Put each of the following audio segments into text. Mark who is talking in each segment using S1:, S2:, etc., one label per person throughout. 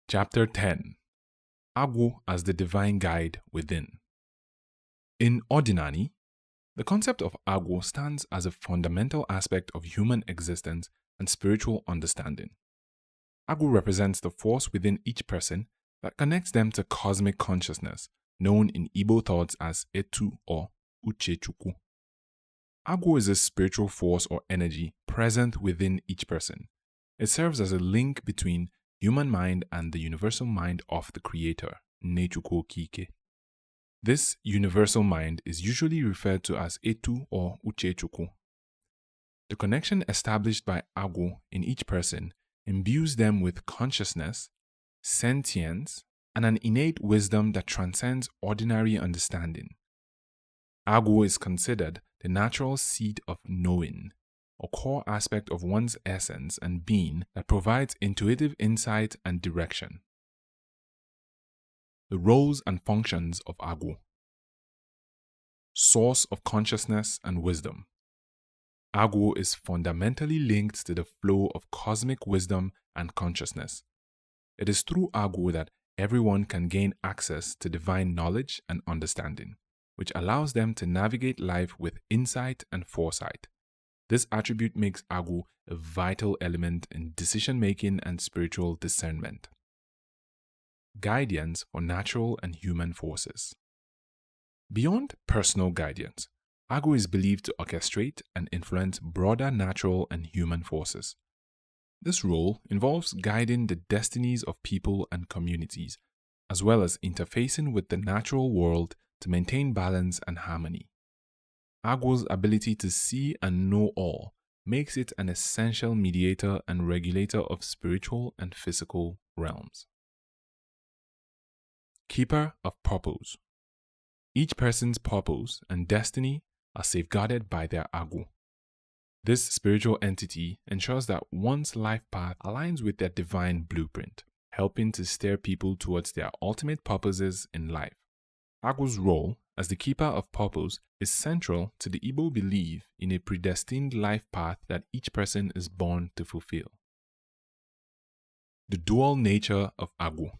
S1: Chapter 10 Agwu as the Divine Guide Within. In Odinani, the concept of Agwu stands as a fundamental aspect of human existence and spiritual understanding. Agwu represents the force within each person that connects them to cosmic consciousness, known in Igbo thoughts as Etu or Uchechukwu. Agwu is a spiritual force or energy present within each person. It serves as a link between human mind and the universal mind of the Creator, Century Okeke. This universal mind is usually referred to as Etu or Uchechukwu. The connection established by Agwu in each person imbues them with consciousness, sentience, and an innate wisdom that transcends ordinary understanding. Agwu is considered the natural seat of knowing, a core aspect of one's essence and being that provides intuitive insight and direction. The roles and functions of Agwu. Source of consciousness and wisdom. Agwu is fundamentally linked to the flow of cosmic wisdom and consciousness. It is through Agwu that everyone can gain access to divine knowledge and understanding, which allows them to navigate life with insight and foresight. This attribute makes Agwu a vital element in decision-making and spiritual discernment. Guidance for natural and human forces. Beyond personal guidance, Agwu is believed to orchestrate and influence broader natural and human forces. This role involves guiding the destinies of people and communities, as well as interfacing with the natural world to maintain balance and harmony. Agwu's ability to see and know all makes it an essential mediator and regulator of spiritual and physical realms. Keeper of purpose. Each person's purpose and destiny are safeguarded by their Agwu. This spiritual entity ensures that one's life path aligns with their divine blueprint, helping to steer people towards their ultimate purposes in life. Agwu's role as the keeper of purpose is central to the Igbo belief in a predestined life path that each person is born to fulfill. The dual nature of Agwu.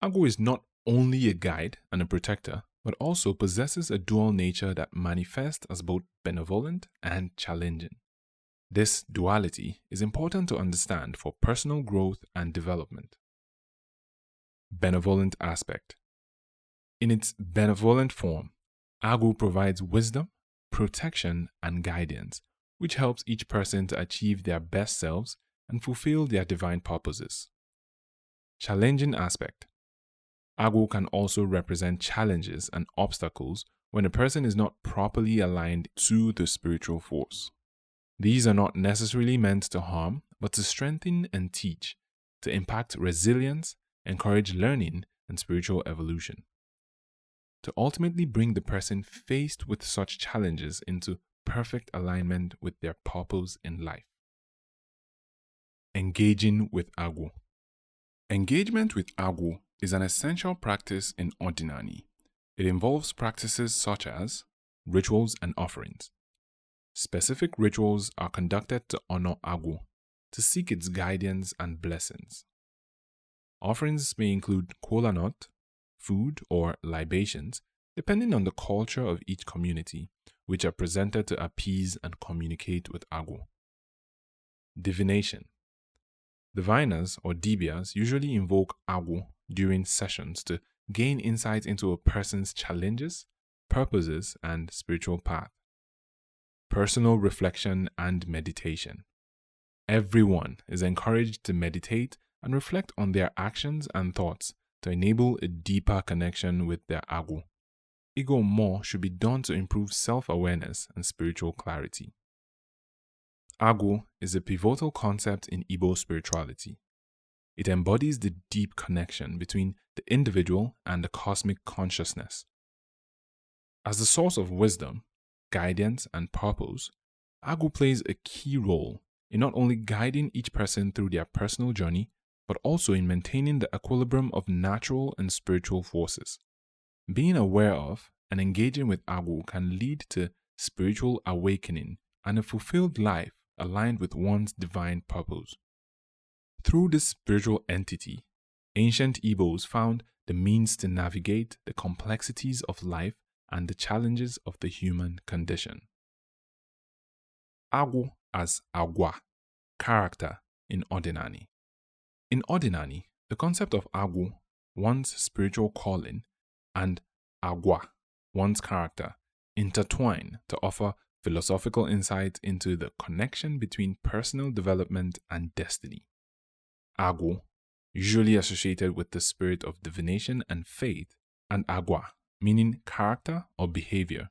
S1: Agwu is not only a guide and a protector, but also possesses a dual nature that manifests as both benevolent and challenging. This duality is important to understand for personal growth and development. Benevolent aspect. In its benevolent form, Agwu provides wisdom, protection, and guidance, which helps each person to achieve their best selves and fulfill their divine purposes. Challenging aspect. Agwu can also represent challenges and obstacles when a person is not properly aligned to the spiritual force. These are not necessarily meant to harm, but to strengthen and teach, to impact resilience, encourage learning, and spiritual evolution. To ultimately bring the person faced with such challenges into perfect alignment with their purpose in life. Engaging with Agwu. Engagement with Agwu is an essential practice in Odinani. It involves practices such as rituals and offerings. Specific rituals are conducted to honor Agwu, to seek its guidance and blessings. Offerings may include kola nut, food, or libations, depending on the culture of each community, which are presented to appease and communicate with Agwu. Divination. Diviners or dibias usually invoke Agwu during sessions to gain insight into a person's challenges, purposes, and spiritual path. Personal reflection and meditation. Everyone is encouraged to meditate and reflect on their actions and thoughts to enable a deeper connection with their Agwu. More should be done to improve self-awareness and spiritual clarity. Agwu is a pivotal concept in Igbo spirituality. It embodies the deep connection between the individual and the cosmic consciousness. As the source of wisdom, guidance, and purpose, Agwu plays a key role in not only guiding each person through their personal journey, but also in maintaining the equilibrium of natural and spiritual forces. Being aware of and engaging with Agwu can lead to spiritual awakening and a fulfilled life aligned with one's divine purpose. Through this spiritual entity, ancient Igbos found the means to navigate the complexities of life and the challenges of the human condition. Agwu as Agwa, character in Odinani. In Odinani, the concept of Agwu, one's spiritual calling, and Agwa, one's character, intertwine to offer philosophical insight into the connection between personal development and destiny. Agwu, usually associated with the spirit of divination and faith, and Agwa, meaning character or behavior,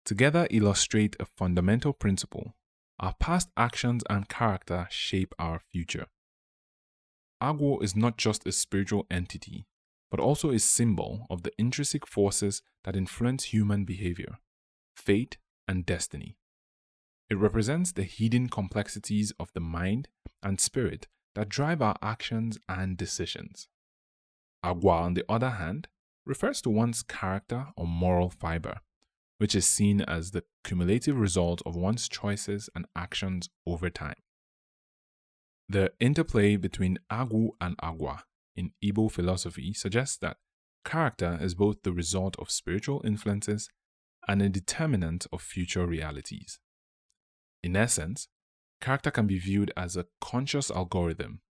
S1: together illustrate a fundamental principle: our past actions and character shape our future. Agwu is not just a spiritual entity, but also a symbol of the intrinsic forces that influence human behavior, fate, and destiny. It represents the hidden complexities of the mind and spirit that drive our actions and decisions. Agwa, on the other hand, refers to one's character or moral fiber, which is seen as the cumulative result of one's choices and actions over time. The interplay between Agwu and Agwa in Igbo philosophy suggests that character is both the result of spiritual influences and a determinant of future realities. In essence, character can be viewed as a conscious algorithm,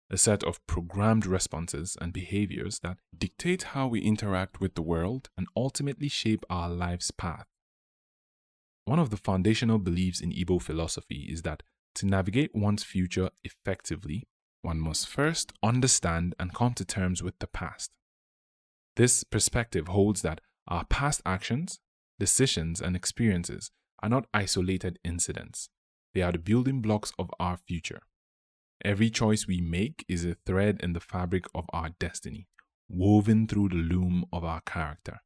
S1: a set of programmed responses and behaviors that dictate how we interact with the world and ultimately shape our life's path. One of the foundational beliefs in Igbo philosophy is that to navigate one's future effectively, one must first understand and come to terms with the past. This perspective holds that our past actions, decisions, and experiences are not isolated incidents. They are the building blocks of our future. Every choice we make is a thread in the fabric of our destiny, woven through the loom of our character.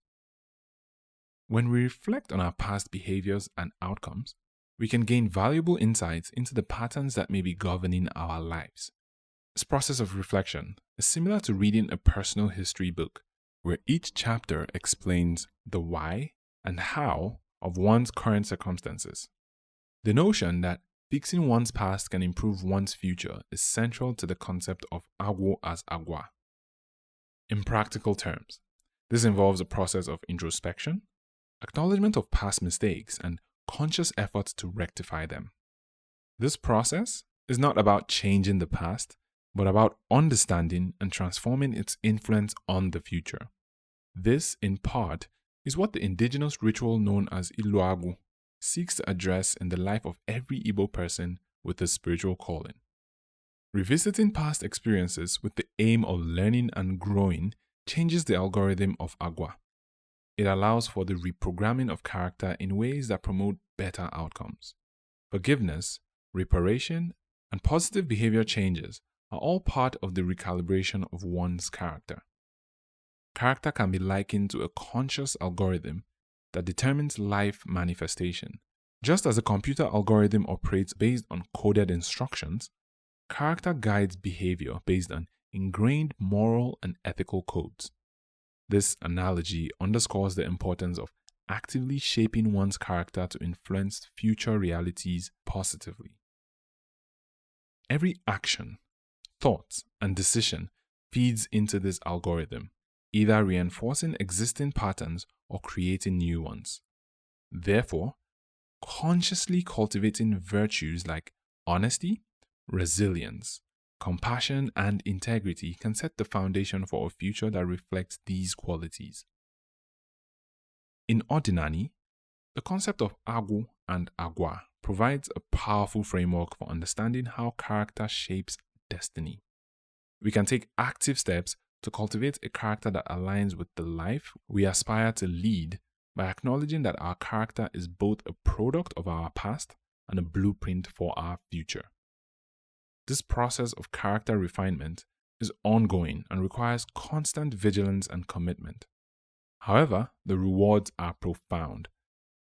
S1: When we reflect on our past behaviors and outcomes, we can gain valuable insights into the patterns that may be governing our lives. This process of reflection is similar to reading a personal history book, where each chapter explains the why and how of one's current circumstances. The notion that fixing one's past can improve one's future is central to the concept of Agwu as Agwa. In practical terms, this involves a process of introspection, acknowledgement of past mistakes, and conscious efforts to rectify them. This process is not about changing the past, but about understanding and transforming its influence on the future. This, in part, is what the indigenous ritual known as Ilu Agwu seeks to address in the life of every Igbo person with a spiritual calling. Revisiting past experiences with the aim of learning and growing changes the algorithm of Agwa. It allows for the reprogramming of character in ways that promote better outcomes. Forgiveness, reparation, and positive behavior changes are all part of the recalibration of one's character. Character can be likened to a conscious algorithm that determines life manifestation. Just as a computer algorithm operates based on coded instructions, character guides behavior based on ingrained moral and ethical codes. This analogy underscores the importance of actively shaping one's character to influence future realities positively. Every action, thought, and decision feeds into this algorithm, either reinforcing existing patterns or creating new ones. Therefore, consciously cultivating virtues like honesty, resilience, compassion, and integrity can set the foundation for a future that reflects these qualities. In Odinani, the concept of Agwu and Agwa provides a powerful framework for understanding how character shapes destiny. We can take active steps to cultivate a character that aligns with the life we aspire to lead by acknowledging that our character is both a product of our past and a blueprint for our future. This process of character refinement is ongoing and requires constant vigilance and commitment. However, the rewards are profound,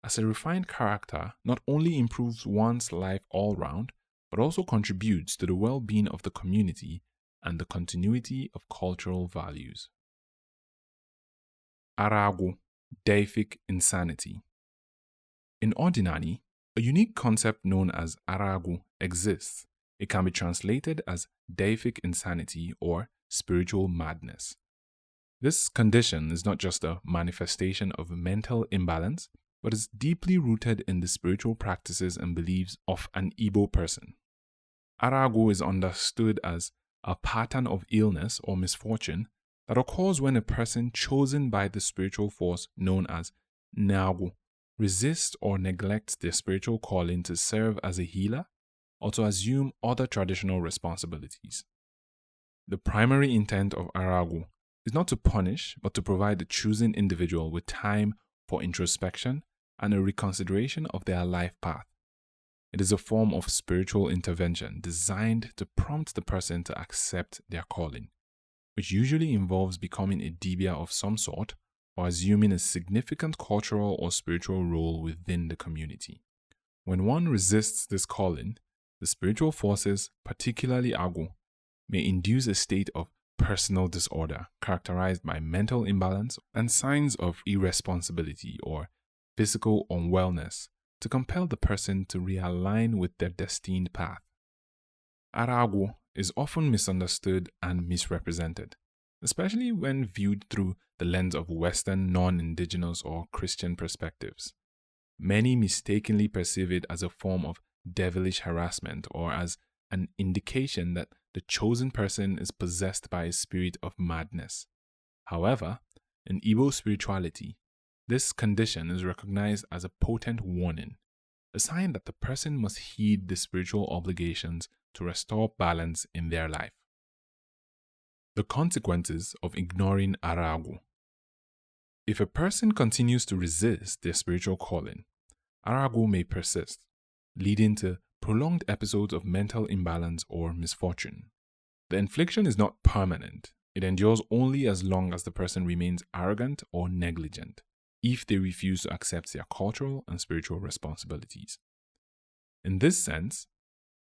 S1: as a refined character not only improves one's life all round, but also contributes to the well-being of the community and the continuity of cultural values. Agwu, Deific insanity. In Odinani, a unique concept known as Agwu exists. It can be translated as Deific insanity or spiritual madness. This condition is not just a manifestation of mental imbalance, but is deeply rooted in the spiritual practices and beliefs of an Igbo person. Agwu is understood as a pattern of illness or misfortune that occurs when a person chosen by the spiritual force known as Agwu resists or neglects their spiritual calling to serve as a healer or to assume other traditional responsibilities. The primary intent of Agwu is not to punish, but to provide the chosen individual with time for introspection and a reconsideration of their life path. It is a form of spiritual intervention designed to prompt the person to accept their calling, which usually involves becoming a dibia of some sort or assuming a significant cultural or spiritual role within the community. When one resists this calling, the spiritual forces, particularly Agwu, may induce a state of personal disorder characterized by mental imbalance and signs of irresponsibility or physical unwellness to compel the person to realign with their destined path. Agwu is often misunderstood and misrepresented, especially when viewed through the lens of Western non-indigenous or Christian perspectives. Many mistakenly perceive it as a form of devilish harassment or as an indication that the chosen person is possessed by a spirit of madness. However, in Igbo spirituality, this condition is recognized as a potent warning, a sign that the person must heed the spiritual obligations to restore balance in their life. The consequences of ignoring Agwu. If a person continues to resist their spiritual calling, Agwu may persist, leading to prolonged episodes of mental imbalance or misfortune. The infliction is not permanent. It endures only as long as the person remains arrogant or negligent, if they refuse to accept their cultural and spiritual responsibilities. In this sense,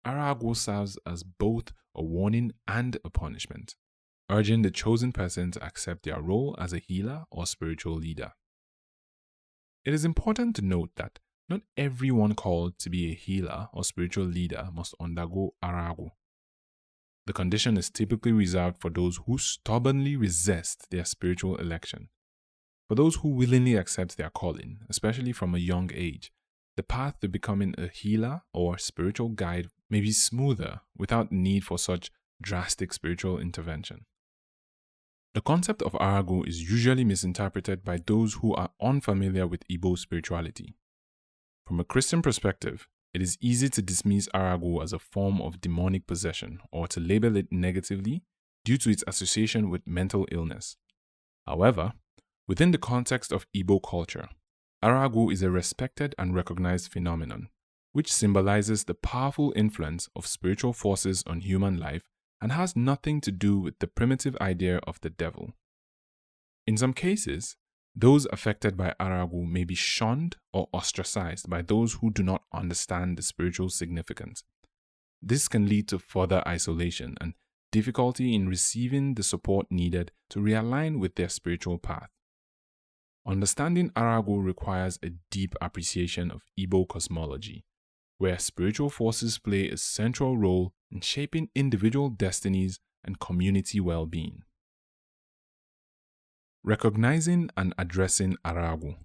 S1: Agwu serves as both a warning and a punishment, urging the chosen person to accept their role as a healer or spiritual leader. It is important to note that not everyone called to be a healer or spiritual leader must undergo Agwu. The condition is typically reserved for those who stubbornly resist their spiritual election. For those who willingly accept their calling, especially from a young age, the path to becoming a healer or spiritual guide may be smoother without the need for such drastic spiritual intervention. The concept of Agwu is usually misinterpreted by those who are unfamiliar with Igbo spirituality. From a Christian perspective, it is easy to dismiss Agwu as a form of demonic possession or to label it negatively due to its association with mental illness. However, within the context of Igbo culture, Agwu is a respected and recognized phenomenon, which symbolizes the powerful influence of spiritual forces on human life and has nothing to do with the primitive idea of the devil. In some cases, those affected by Agwu may be shunned or ostracized by those who do not understand the spiritual significance. This can lead to further isolation and difficulty in receiving the support needed to realign with their spiritual path. Understanding Agwu requires a deep appreciation of Igbo cosmology, where spiritual forces play a central role in shaping individual destinies and community well-being. Recognizing and addressing Agwu.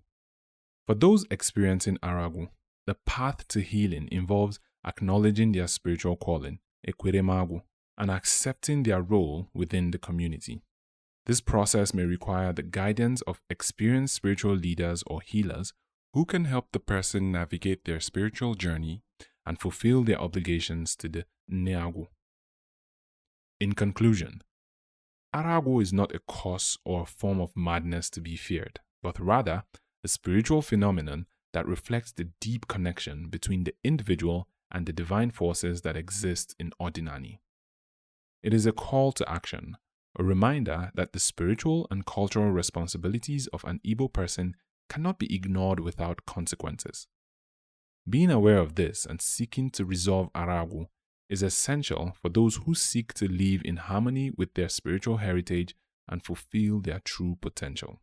S1: For those experiencing Agwu, the path to healing involves acknowledging their spiritual calling, ekweremagwu, and accepting their role within the community. This process may require the guidance of experienced spiritual leaders or healers who can help the person navigate their spiritual journey and fulfill their obligations to the Agwu. In conclusion, Agwu is not a cause or a form of madness to be feared, but rather a spiritual phenomenon that reflects the deep connection between the individual and the divine forces that exist in Odinani. It is a call to action, a reminder that the spiritual and cultural responsibilities of an Igbo person cannot be ignored without consequences. Being aware of this and seeking to resolve Agwu is essential for those who seek to live in harmony with their spiritual heritage and fulfill their true potential.